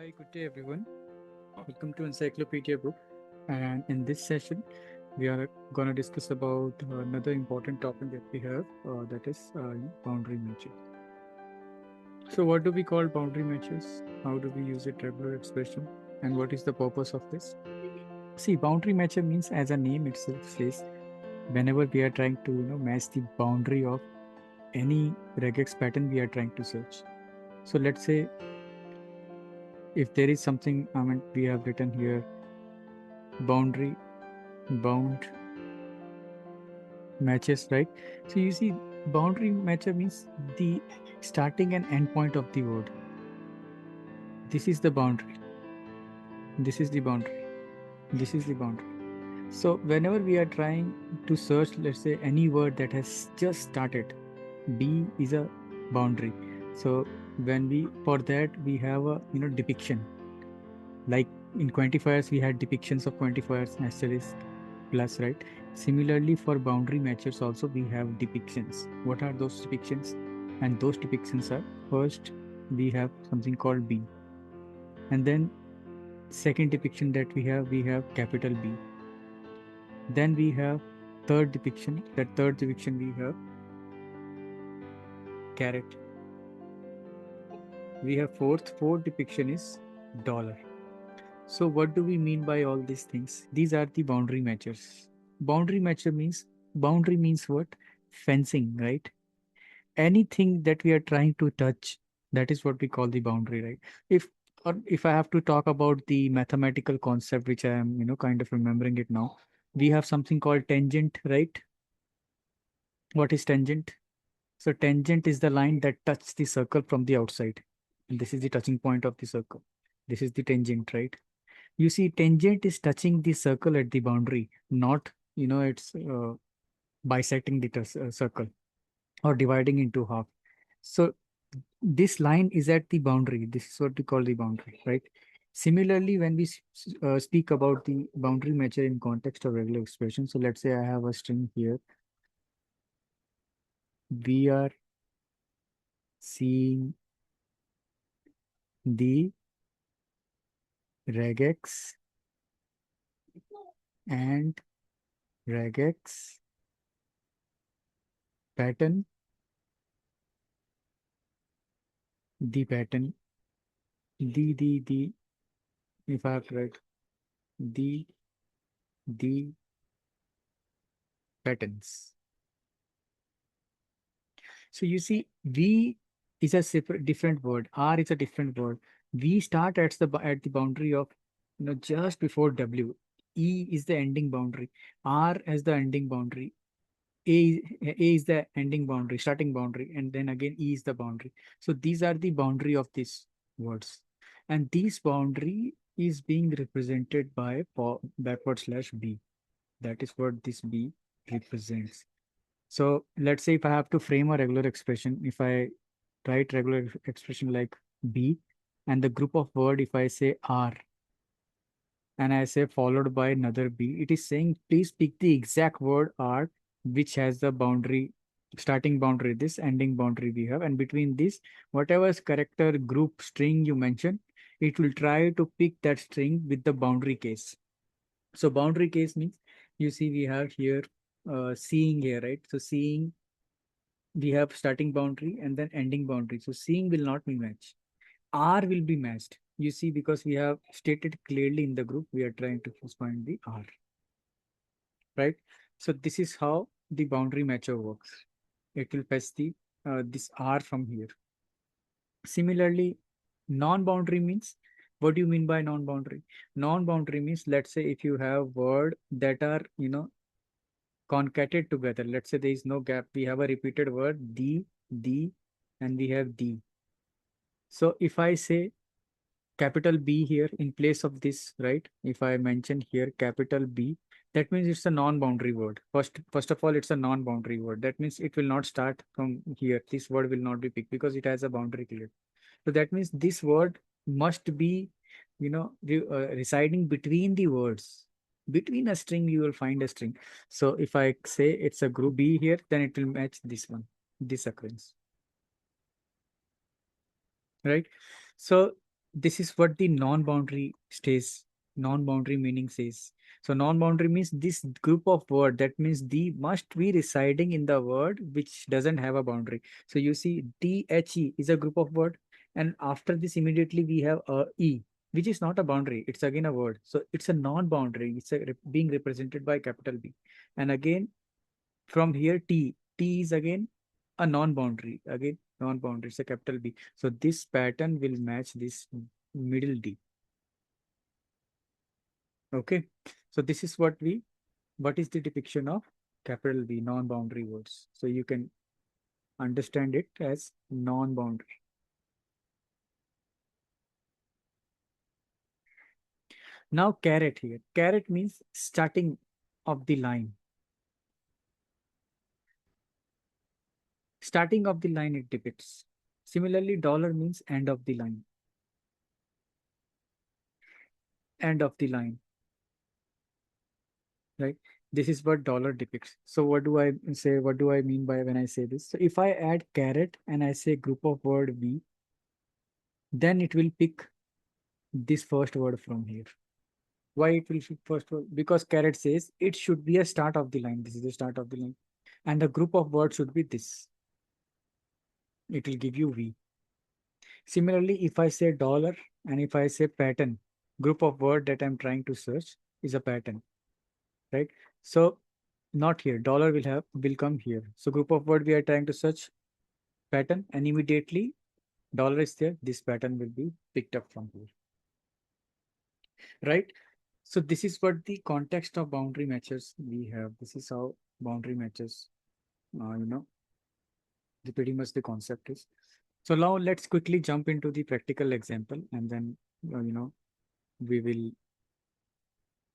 Hi, good day everyone. Welcome to Encyclopedia Book. And in this session, we are going to discuss about another important topic that we have, that is boundary matches. So, what do we call boundary matches? How do we use it regular expression? And what is the purpose of this? See, boundary matcher means, as a name itself says, whenever we are trying to match the boundary of any regex pattern we are trying to search. So let's say if there is something, we have written here boundary bound matches, right? So you see, boundary matcher means the starting and end point of the word. This is the boundary. This is the boundary. This is the boundary. So whenever we are trying to search, let's say any word that has just started, B is a boundary. So when we for that we have a depiction. Like in quantifiers, we had depictions of quantifiers, asterisk, plus, right? Similarly, for boundary matches also we have depictions. What are those depictions? And those depictions are, first we have something called B, and then second depiction that we have capital B. Then we have third depiction. That third depiction we have caret. We have fourth depiction is dollar. So what do we mean by all these things? These are the boundary matches. Boundary means what? Fencing, right? Anything that we are trying to touch, that is what we call the boundary, right? If I have to talk about the mathematical concept, which I am kind of remembering it now, we have something called tangent, right? What is tangent? So tangent is the line that touches the circle from the outside, and this is the touching point of the circle. This is the tangent, right? You see, tangent is touching the circle at the boundary, not it's bisecting the circle or dividing into half. So this line is at the boundary. This is what we call the boundary, right? Similarly, when we speak about the boundary measure in context of regular expression, so let's say I have a string here. We are seeing the regex and regex pattern, the pattern, the, if I have to write the patterns. So you see, V is a separate different word. R is a different word. V start at the boundary of just before W. E is the ending boundary. R as the ending boundary. A is the ending boundary, starting boundary, and then again E is the boundary. So these are the boundary of these words, and this boundary is being represented by backward slash B. That is what this B represents. So let's say if I have to frame a regular expression, if I write regular expression like B and the group of word, if I say R and I say followed by another B, it is saying please pick the exact word R which has the boundary, starting boundary, this ending boundary we have. And between this, whatever character group string you mention, it will try to pick that string with the boundary case. So boundary case means, you see we have here seeing here, right? So seeing, we have starting boundary and then ending boundary. So seeing will not be matched. R will be matched. You see, because we have stated clearly in the group, we are trying to first find the R, right? So this is how the boundary matcher works. It will fetch the this R from here. Similarly, non-boundary means, what do you mean by non-boundary? Non-boundary means, let's say if you have word that are concatenated together. Let's say there is no gap. We have a repeated word, the, and we have the. So if I say capital B here in place of this, right? If I mention here capital B, that means it's a non-boundary word. First of all, it's a non-boundary word. That means it will not start from here. This word will not be picked because it has a boundary clear. So that means this word must be, residing between the words. Between a string, you will find a string. So if I say it's a group B here, then it will match this one, this occurrence, right? So this is what the non-boundary stays, non-boundary meaning says. So non-boundary means this group of word, that means the must be residing in the word which doesn't have a boundary. So you see the is a group of word, and after this immediately we have a e, which is not a boundary, it's again a word, so it's a non-boundary, it's being represented by capital B. And again from here t is again a non-boundary, again non-boundary, it's a capital B. So this pattern will match this middle D. Okay, so this is what is the depiction of capital B, non-boundary words. So you can understand it as non-boundary. Now caret here, caret means starting of the line, starting of the line it depicts. Similarly dollar means end of the line, end of the line, right? This is what dollar depicts. So what do I say? What do I mean by when I say this? So if I add caret and I say group of word V, then it will pick this first word from here. Why it will pick first word? Because caret says it should be a start of the line. This is the start of the line. And the group of words should be this. It will give you V. Similarly, if I say dollar and if I say pattern, group of word that I'm trying to search is a pattern, right? So not here, dollar will come here. So group of word we are trying to search pattern, and immediately dollar is there, this pattern will be picked up from here, right? So this is what the context of boundary matches we have. This is how boundary matches, you know, pretty much the concept is. So now let's quickly jump into the practical example, and then we will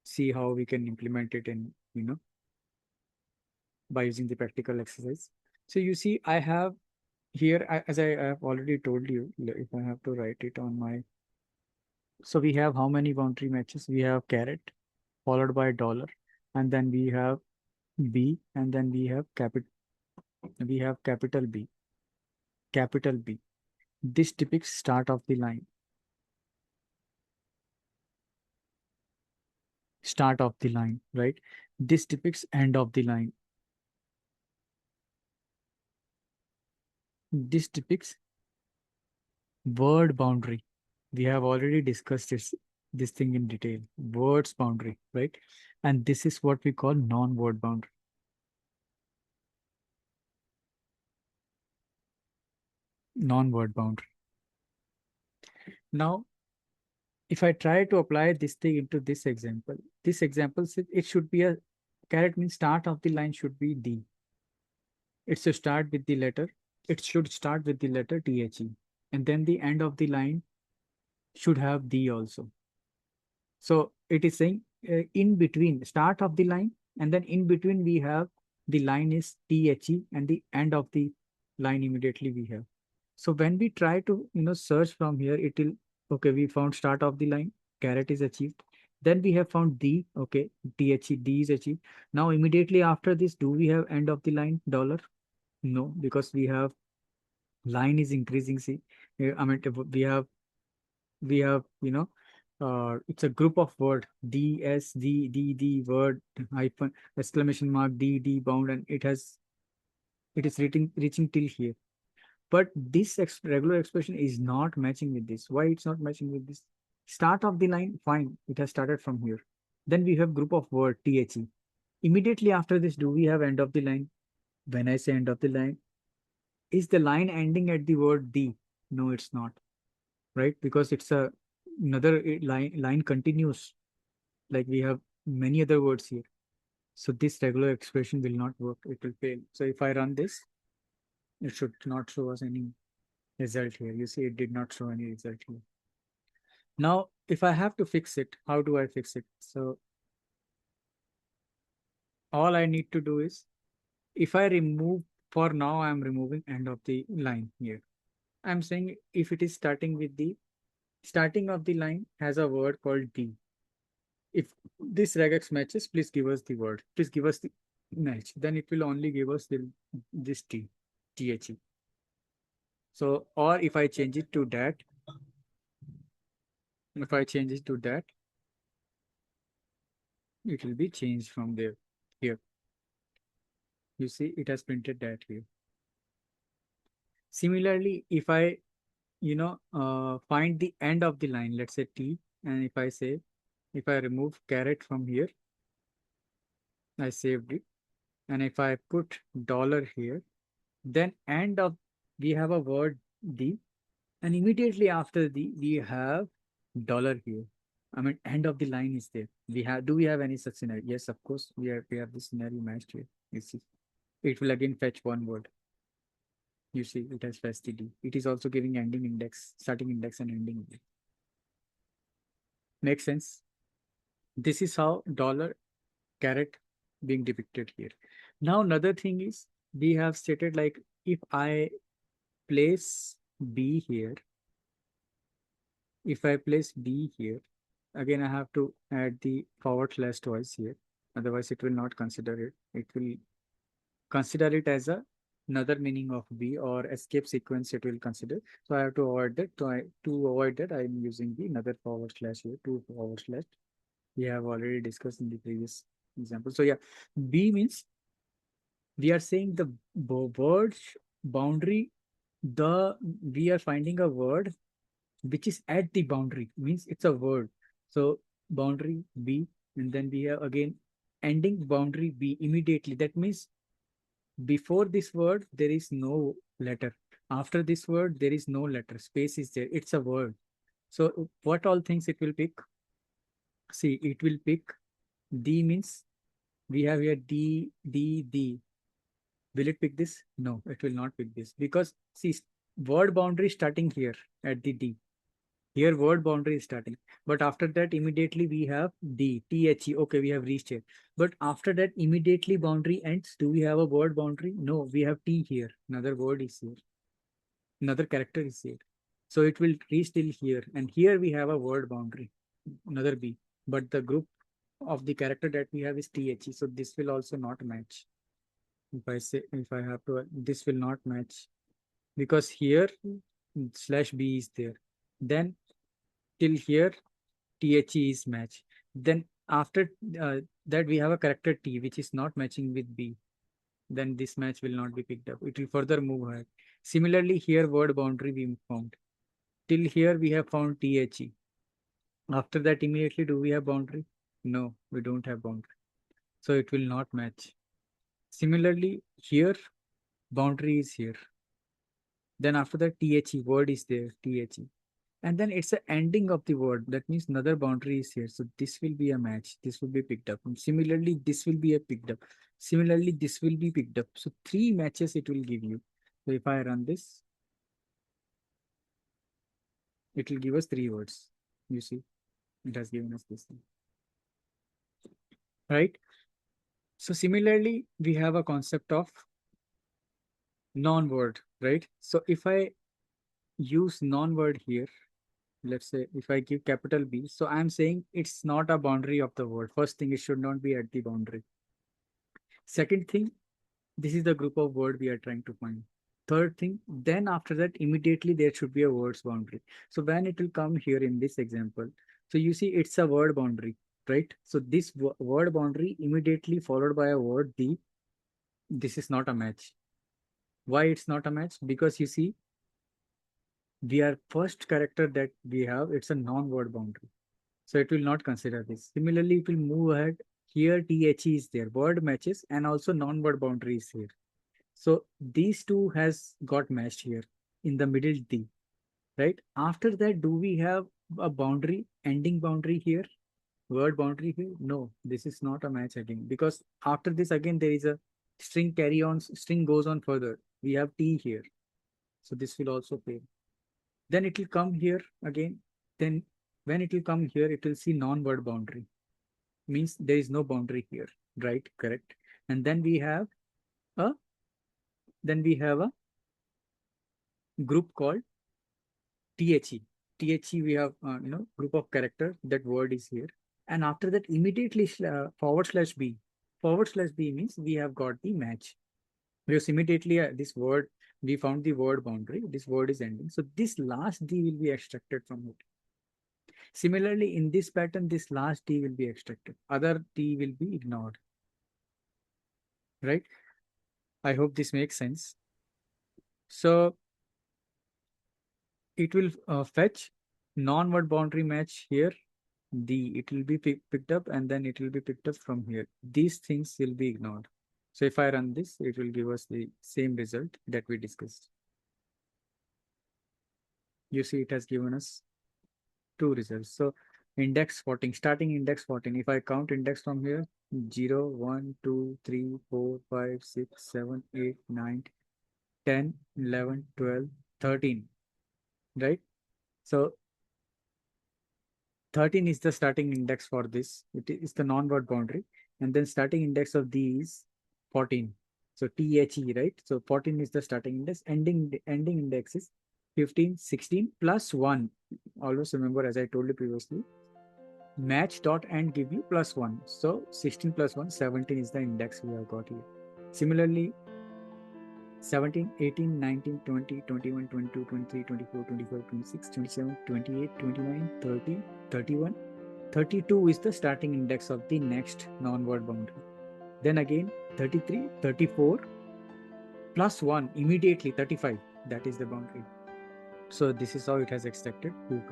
see how we can implement it in, by using the practical exercise. So you see, I have here, as I have already told you, if I have to write it on my, so we have how many boundary matches? We have caret followed by dollar, and then we have B, and then we have capital B, capital B. This depicts start of the line, right? This depicts end of the line. This depicts word boundary. We have already discussed this thing in detail. Words boundary, right? And this is what we call non-word boundary. Non-word boundary. Now, if I try to apply this thing into this example says it should be a caret means start of the line should be D. It should start with the letter. It should start with the letter THE. And then the end of the line should have D also. So it is saying in between start of the line, and then in between we have the line is THE, and the end of the line immediately we have. So when we try to search from here, it will, okay, we found start of the line, caret is achieved. Then we have found D, okay, THE, D is achieved. Now immediately after this, do we have end of the line dollar? No, because we have line is increasing. See, I mean we have it's a group of word D S D word hyphen exclamation mark D bound, and it is reaching till here. But this regular expression is not matching with this. Why it's not matching with this? Start of the line, fine, it has started from here. Then we have group of word THE. Immediately after this, do we have end of the line? When I say end of the line, is the line ending at the word D? No, it's not, right? Because it's another line continues. Like we have many other words here. So this regular expression will not work. It will fail. So if I run this, it should not show us any result here. You see, it did not show any result here. Now, if I have to fix it, how do I fix it? So all I need to do is, if I remove, for now, I'm removing end of the line here. I'm saying if it is starting with the starting of the line has a word called D. If this regex matches, please give us the word. Please give us the match. Then it will only give us this THE. So, or if I change it to that, If I change it to that, it will be changed from there. Here, you see, it has printed that here. Similarly, if I, find the end of the line, let's say T, and if I say, if I remove caret from here, I saved it. And if I put dollar here, then end of, we have a word D, and immediately after the, we have dollar here. I mean, end of the line is there. We have, do we have any such scenario? Yes, of course, we have this scenario matched here. You see, it will again fetch one word. You see, it has fetched the D. It is also giving ending index, starting index and ending index. Makes sense? This is how dollar caret being depicted here. Now, another thing is, we have stated like, if I place B here, if I place B here, again, I have to add the forward slash twice here. Otherwise, it will not consider it. It will consider it as a another meaning of B, or escape sequence it will consider. So I have to avoid that. So to avoid that, I am using the another forward slash here, two forward slash. We have already discussed in the previous example. So yeah, B means we are saying the word boundary, the, we are finding a word which is at the boundary, means it's a word. So boundary B, and then we have again ending boundary B immediately. That means before this word, there is no letter. After this word, there is no letter. Space is there. It's a word. So what all things it will pick? See, it will pick D, means we have here D, D, D. Will it pick this? No, it will not pick this, because see, word boundary starting here at the D. Here word boundary is starting. But after that, immediately we have D, THE. Okay, we have reached here. But after that, immediately boundary ends. Do we have a word boundary? No, we have T here. Another word is here. Another character is here. So it will reach till here. And here we have a word boundary, another B. But the group of the character that we have is THE. So this will also not match. If I say, if I have to, this will not match, because here slash B is there. Then till here THE is match. Then after that, we have a character T which is not matching with B. Then this match will not be picked up. It will further move ahead. Similarly, here word boundary we found. Till here we have found THE. After that, immediately do we have boundary? No, we don't have boundary. So it will not match. Similarly, here boundary is here. Then after that, THE word is there, THE. And then it's the ending of the word. That means another boundary is here. So this will be a match. This will be picked up. And similarly, this will be a picked up. Similarly, this will be picked up. So three matches it will give you. So if I run this, it will give us three words. You see, it has given us this thing. Right? So similarly, we have a concept of non-word, right? So if I use non-word here, let's say if I give capital B, so I'm saying it's not a boundary of the word. First thing, it should not be at the boundary. Second thing, this is the group of word we are trying to find. Third thing, then after that, immediately there should be a words boundary. So when it will come here in this example, so you see it's a word boundary, right? So this word boundary immediately followed by a word D. This is not a match. Why it's not a match? Because you see, we are first character that we have, it's a non-word boundary. So it will not consider this. Similarly, it will move ahead. Here THE is there, word matches, and also non-word boundary is here. So these two has got matched here in the middle D, right? After that, do we have a boundary, ending boundary here, word boundary here? No, this is not a match again, because after this again there is a string carry on, string goes on further. We have T here. So this will also fail. Then it will come here again. Then when it will come here, it will see non-word boundary. Means there is no boundary here, right? Correct. And then we have a, a group called THE. THE, we have, group of character, that word is here. And after that, immediately forward slash B. Forward slash B means we have got the match. Because immediately this word, we found the word boundary. This word is ending. So this last D will be extracted from it. Similarly, in this pattern, this last t will be extracted. Other t will be ignored, right? I hope this makes sense. So it will fetch non-word boundary match here. It will be picked up and then it will be picked up from here. These things will be ignored. So if I run this, it will give us the same result that we discussed. You see, it has given us two results. So index 14, starting index 14. If I count index from here, 0, 1, 2, 3, 4, 5, 6, 7, 8, 9, 10, 11, 12, 13, right? So 13 is the starting index for this. It is the non-word boundary. And then starting index of these 14. So THE, right? So 14 is the starting index. Ending index is 15, 16 plus 1. Always remember, as I told you previously, match dot and give you plus 1. So 16 plus 1, 17 is the index we have got here. Similarly, 17, 18, 19, 20, 21, 22, 23, 24, 25, 26, 27, 28, 29, 30, 31. 32 is the starting index of the next non-word boundary. Then again 33, 34 plus 1 immediately 35. That is the boundary. So this is how it has extracted two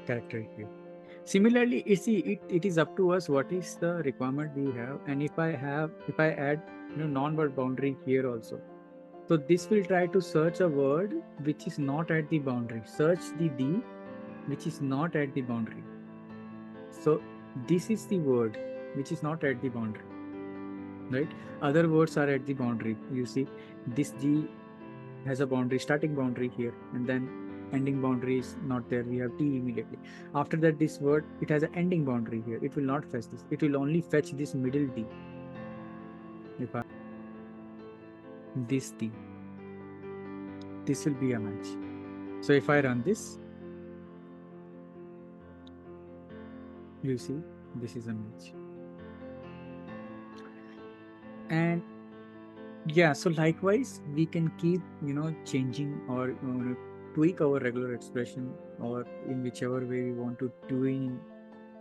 character here. Similarly, it is up to us what is the requirement we have, and if I add non-word boundary here also. So this will try to search a word which is not at the boundary. Search the D which is not at the boundary. So this is the word which is not at the boundary, right? Other words are at the boundary. You see, this G has a boundary, starting boundary here, and then ending boundary is not there. We have T immediately. After that, this word, it has an ending boundary here. It will not fetch this. It will only fetch this middle D. If I this D, this will be a match. So if I run this, you see, this is a match. And yeah, so likewise, we can keep, changing or tweak our regular expression, or in whichever way we want to tune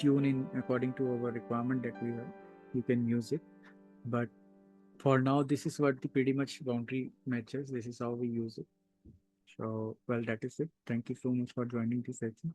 in according to our requirement that we have. You can use it. But for now, this is what the pretty much boundary matches. This is how we use it. So, well, that is it. Thank you so much for joining this session.